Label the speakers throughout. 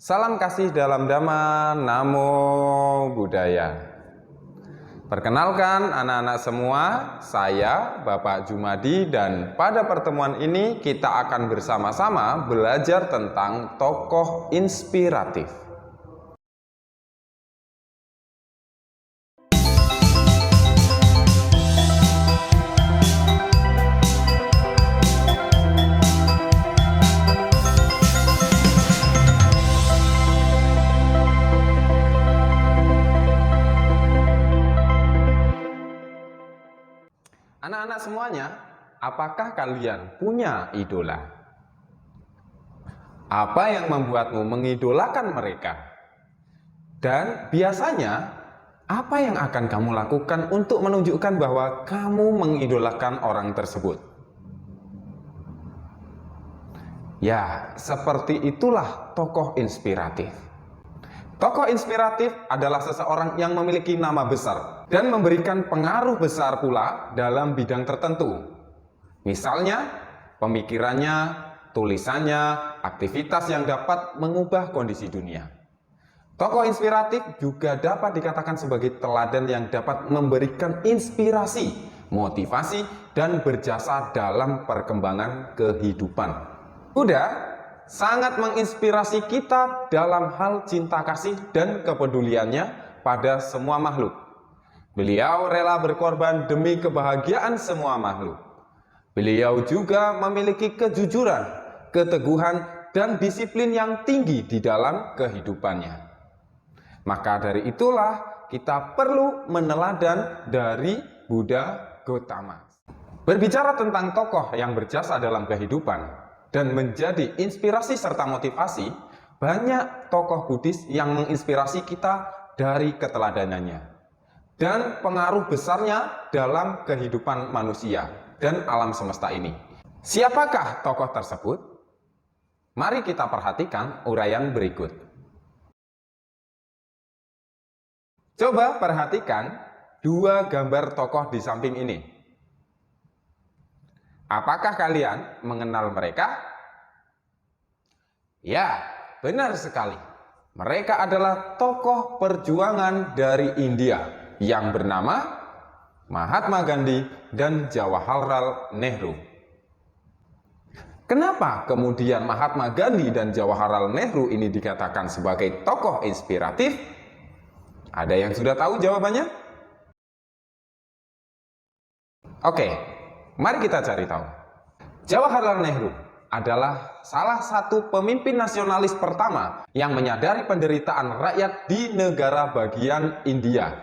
Speaker 1: Salam kasih dalam Dhamma, Namo Buddhaya. Perkenalkan anak-anak semua, saya Bapak Jumadi dan pada pertemuan ini kita akan bersama-sama belajar tentang tokoh inspiratif. Anak-anak semuanya, apakah kalian punya idola? Apa yang membuatmu mengidolakan mereka? Dan biasanya, apa yang akan kamu lakukan untuk menunjukkan bahwa kamu mengidolakan orang tersebut? Ya, seperti itulah tokoh inspiratif. Tokoh inspiratif adalah seseorang yang memiliki nama besar dan memberikan pengaruh besar pula dalam bidang tertentu. Misalnya, pemikirannya, tulisannya, aktivitas yang dapat mengubah kondisi dunia. Tokoh inspiratif juga dapat dikatakan sebagai teladan yang dapat memberikan inspirasi, motivasi, dan berjasa dalam perkembangan kehidupan. Buddha sangat menginspirasi kita dalam hal cinta kasih dan kepeduliannya pada semua makhluk. Beliau rela berkorban demi kebahagiaan semua makhluk. Beliau juga memiliki kejujuran, keteguhan, dan disiplin yang tinggi di dalam kehidupannya. Maka dari itulah kita perlu meneladan dari Buddha Gautama. Berbicara tentang tokoh yang berjasa dalam kehidupan dan menjadi inspirasi serta motivasi, banyak tokoh Buddhis yang menginspirasi kita dari keteladanannya dan pengaruh besarnya dalam kehidupan manusia dan alam semesta ini. Siapakah tokoh tersebut? Mari kita perhatikan uraian berikut. Coba perhatikan dua gambar tokoh di samping ini. Apakah kalian mengenal mereka? Ya, benar sekali. Mereka adalah tokoh perjuangan dari India yang bernama Mahatma Gandhi dan Jawaharlal Nehru. Kenapa kemudian Mahatma Gandhi dan Jawaharlal Nehru ini dikatakan sebagai tokoh inspiratif? Ada yang sudah tahu jawabannya? Oke. Mari kita cari tahu. Jawaharlal Nehru adalah salah satu pemimpin nasionalis pertama yang menyadari penderitaan rakyat di negara bagian India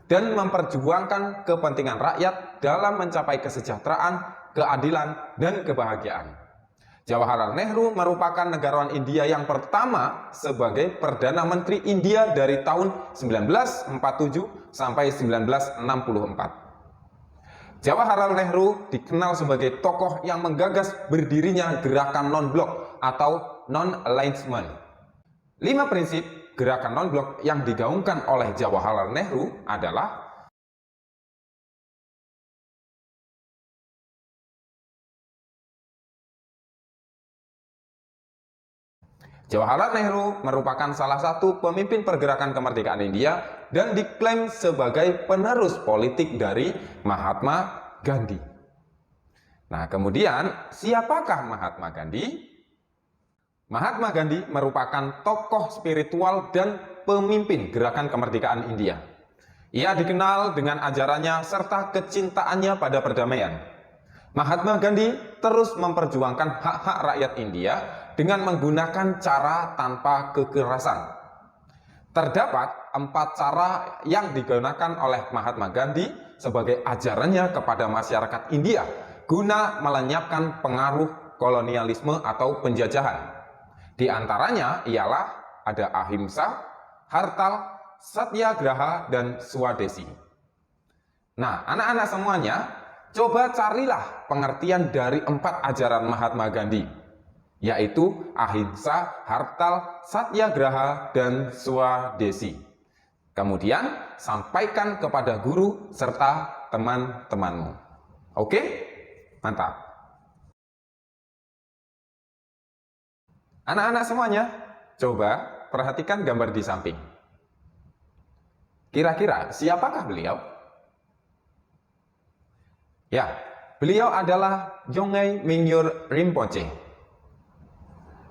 Speaker 1: dan memperjuangkan kepentingan rakyat dalam mencapai kesejahteraan, keadilan, dan kebahagiaan. Jawaharlal Nehru merupakan negarawan India yang pertama sebagai Perdana Menteri India dari tahun 1947 sampai 1964. Jawaharlal Nehru dikenal sebagai tokoh yang menggagas berdirinya gerakan non-blok atau non-alignment. 5 prinsip gerakan non-blok yang digaungkan oleh Jawaharlal Nehru adalah: Jawaharlal Nehru merupakan salah satu pemimpin pergerakan kemerdekaan India dan diklaim sebagai penerus politik dari Mahatma Gandhi. Nah, kemudian siapakah Mahatma Gandhi? Mahatma Gandhi merupakan tokoh spiritual dan pemimpin gerakan kemerdekaan India. Ia dikenal dengan ajarannya serta kecintaannya pada perdamaian. Mahatma Gandhi terus memperjuangkan hak-hak rakyat India dengan menggunakan cara tanpa kekerasan. Terdapat 4 cara yang digunakan oleh Mahatma Gandhi sebagai ajarannya kepada masyarakat India guna melenyapkan pengaruh kolonialisme atau penjajahan. Di antaranya ialah ada ahimsa, hartal, satyagraha, dan swadesi. Nah, anak-anak semuanya, coba carilah pengertian dari 4 ajaran Mahatma Gandhi, yaitu ahimsa, hartal, satyagraha, dan swadesi. Kemudian sampaikan kepada guru serta teman-temanmu. Oke? Mantap. Anak-anak semuanya, coba perhatikan gambar di samping. Kira-kira siapakah beliau? Ya, beliau adalah Yongey Mingyur Rinpoche.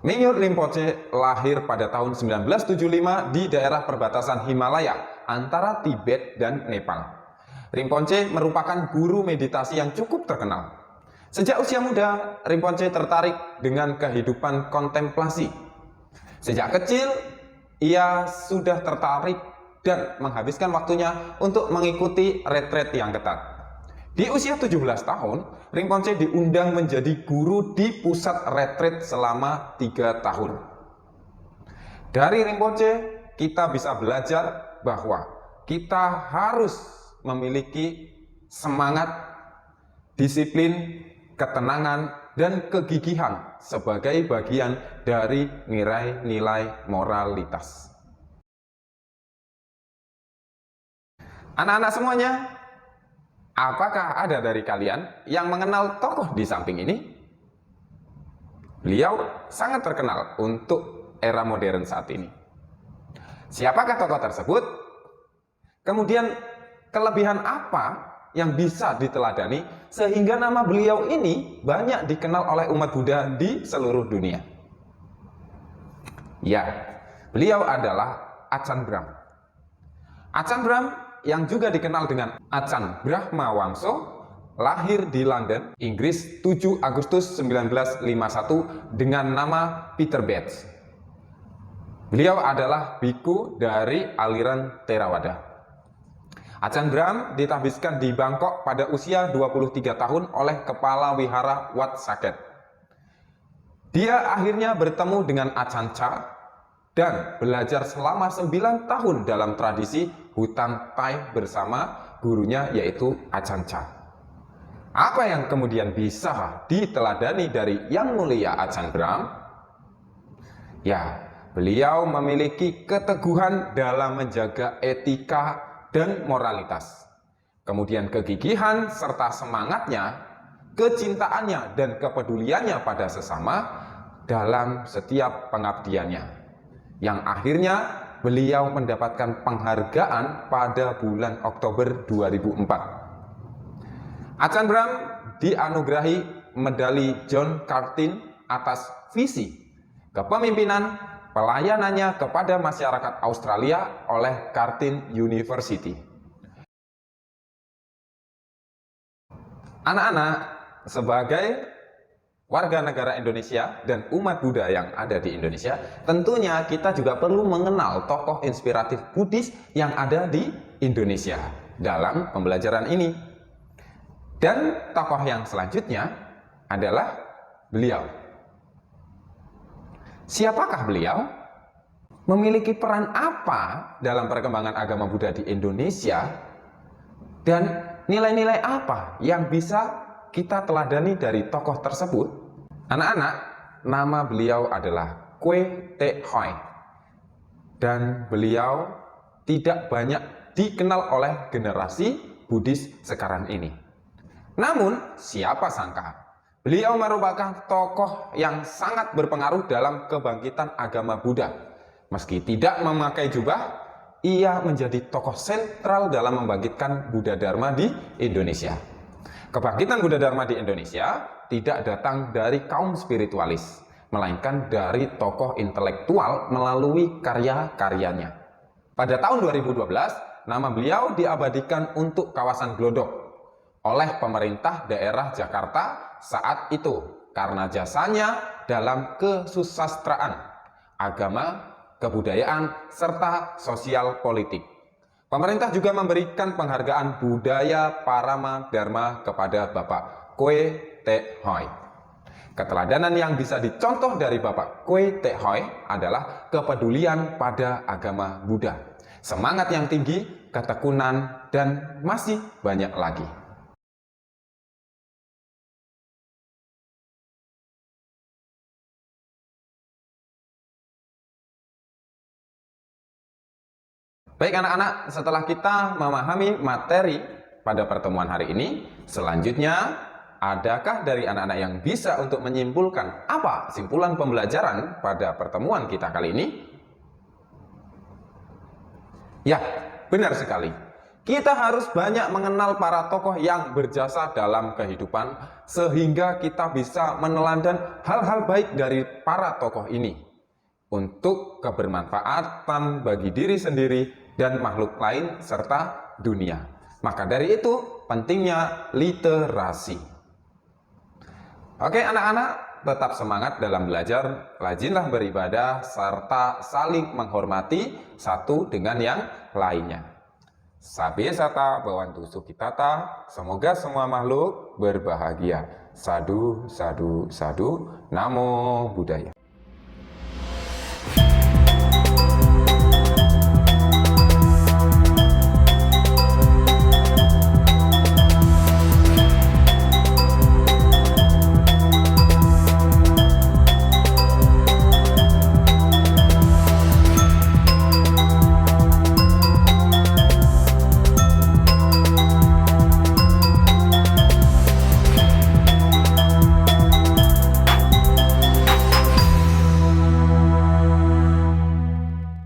Speaker 1: Mingyur Rinpoche lahir pada tahun 1975 di daerah perbatasan Himalaya antara Tibet dan Nepal. Rinpoche merupakan guru meditasi yang cukup terkenal. Sejak usia muda, Rinpoche tertarik dengan kehidupan kontemplasi. Sejak kecil, ia sudah tertarik dan menghabiskan waktunya untuk mengikuti retret yang ketat. Di usia 17 tahun, Rinpoche diundang menjadi guru di pusat retret selama 3 tahun. Dari Rinpoche, kita bisa belajar bahwa kita harus memiliki semangat, disiplin, ketenangan, dan kegigihan sebagai bagian dari nilai-nilai moralitas. Anak-anak semuanya, apakah ada dari kalian yang mengenal tokoh di samping ini? Beliau sangat terkenal untuk era modern saat ini. Siapakah tokoh tersebut? Kemudian kelebihan apa yang bisa diteladani sehingga nama beliau ini banyak dikenal oleh umat Buddha di seluruh dunia? Ya, beliau adalah Ajahn Brahm. Ajahn Brahm yang juga dikenal dengan Ajahn Brahmawangsa lahir di London, Inggris 7 Agustus 1951 dengan nama Peter Bates. Beliau adalah biku dari aliran Theravada. Ajahn Brahm ditahbiskan di Bangkok pada usia 23 tahun oleh kepala wihara Wat Saket. Dia akhirnya bertemu dengan Ajahn Chah dan belajar selama 9 tahun dalam tradisi hutan Thai bersama gurunya yaitu Ajahn Chah. Apa yang kemudian bisa diteladani dari Yang Mulia Ajahn Brahm? Ya, beliau memiliki keteguhan dalam menjaga etika dan moralitas. Kemudian kegigihan serta semangatnya, kecintaannya dan kepeduliannya pada sesama dalam setiap pengabdiannya. Yang akhirnya beliau mendapatkan penghargaan pada bulan Oktober 2004. Ajahn Brahm dianugerahi medali John Cartin atas visi kepemimpinan pelayanannya kepada masyarakat Australia oleh Cartin University. Anak-anak, sebagai warga negara Indonesia dan umat Buddha yang ada di Indonesia, tentunya kita juga perlu mengenal tokoh inspiratif Buddhis yang ada di Indonesia dalam pembelajaran ini. Dan tokoh yang selanjutnya adalah beliau. Siapakah beliau? Memiliki peran apa dalam perkembangan agama Buddha di Indonesia? Dan nilai-nilai apa yang bisa kita teladani dari tokoh tersebut? Anak-anak, nama beliau adalah Kwe Te Hoi. Dan beliau tidak banyak dikenal oleh generasi Buddhis sekarang ini. Namun, siapa sangka, beliau merupakan tokoh yang sangat berpengaruh dalam kebangkitan agama Buddha. Meski tidak memakai jubah, ia menjadi tokoh sentral dalam membangkitkan Buddha Dharma di Indonesia. Kebangkitan Buddha Dharma di Indonesia tidak datang dari kaum spiritualis, melainkan dari tokoh intelektual melalui karya-karyanya. Pada tahun 2012, nama beliau diabadikan untuk kawasan Glodok oleh pemerintah daerah Jakarta saat itu karena jasanya dalam kesusastraan, agama, kebudayaan, serta sosial politik. Pemerintah juga memberikan penghargaan budaya Parama Dharma kepada Bapak Kwe Te Hoi. Keteladanan yang bisa dicontoh dari Bapak Kwe Te Hoi adalah kepedulian pada agama Buddha, semangat yang tinggi, ketekunan, dan masih banyak lagi. Baik anak-anak, setelah kita memahami materi pada pertemuan hari ini, selanjutnya adakah dari anak-anak yang bisa untuk menyimpulkan apa simpulan pembelajaran pada pertemuan kita kali ini? Ya, benar sekali. Kita harus banyak mengenal para tokoh yang berjasa dalam kehidupan sehingga kita bisa meneladani hal-hal baik dari para tokoh ini untuk kebermanfaatan bagi diri sendiri dan makhluk lain serta dunia. Maka dari itu pentingnya literasi. Oke anak-anak, tetap semangat dalam belajar, rajinlah beribadah, serta saling menghormati satu dengan yang lainnya. Sabi sata bawantu sukitata, semoga semua makhluk berbahagia. Sadu, sadu, sadu, namo buddhaya.